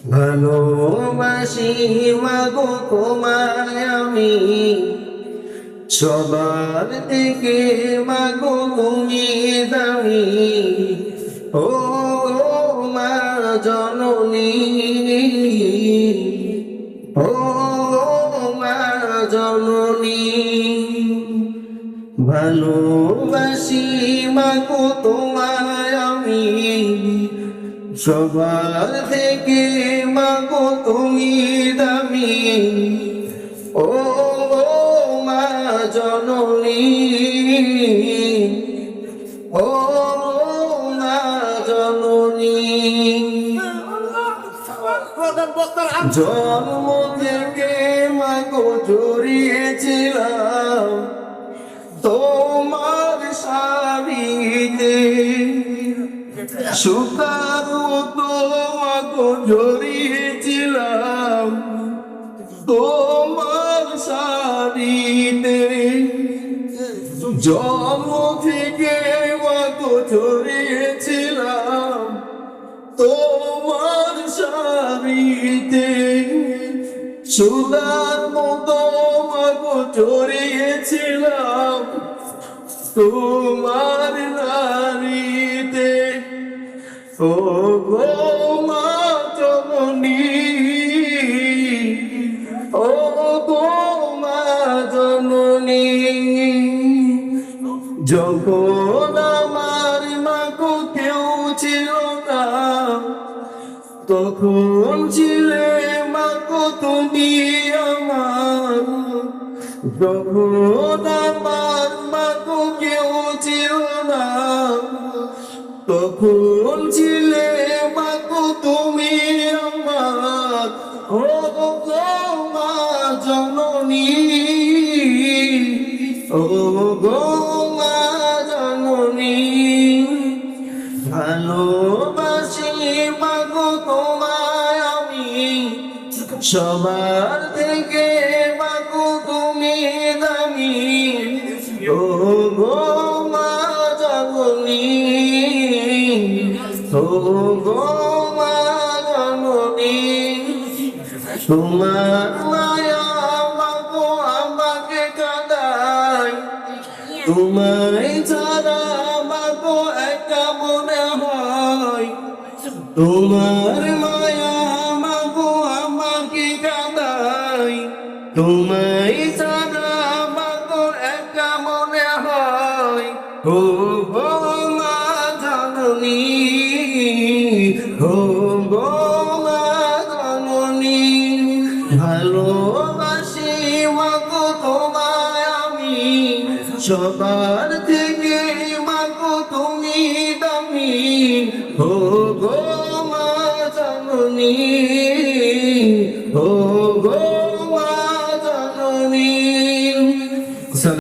ভালোবাসি মাগো তোমায় আমি, সবার থেকে মাগো তুমি দামি। ও মা জননী, ও মা জননী, ভালোবাসি মাগো তোমায় আমি, সবার থেকে মাগো তুমি দামি। ও মা জননী, ও মা জননী, জন্ম থেকে মাগো জড়িয়েছিলাম তোমার সারিতে, সুতার মতো মাগো জড়িয়েছিলাম তোমার সারিতে। জন্ম থেকে মাগো জড়িয়েছিলাম তোমার সারিতে, সুতার মতো মাগো জড়িয়েছিলাম তোমার নারীতে। ও গো মা জননী, ও গো মা জননী, যখন আমার মাগো কেউ ছিল না, তখন ছিলে মাগো তুমি আমার। যখন আমার মাগো কেউ ছিল না, তখন ছিলে মাগো তুমি আমার। ও গো মা জননী, ও গো মা জননী, ভালোবাসি মাগো তোমায় আমি, সবার থেকে মাগো তুমি দামি। ও গো মা জননী, ও গো মা জননী, তোমার মায়া মাগো আমাকে কাঁদায়, তোমায় ছাড়া মাগো একা মনে হয়। তোমার মায়া মাগো আমাকে কাঁদায়, তোমায় ছাড়া মাগো একা মনে হয়। ও গো মা জননী, ও গো মা জননী, ভালোবাসি মাগো তোমায় আমি, সবার থেকে মাগো তুমি দামি। ও গো মা জননী।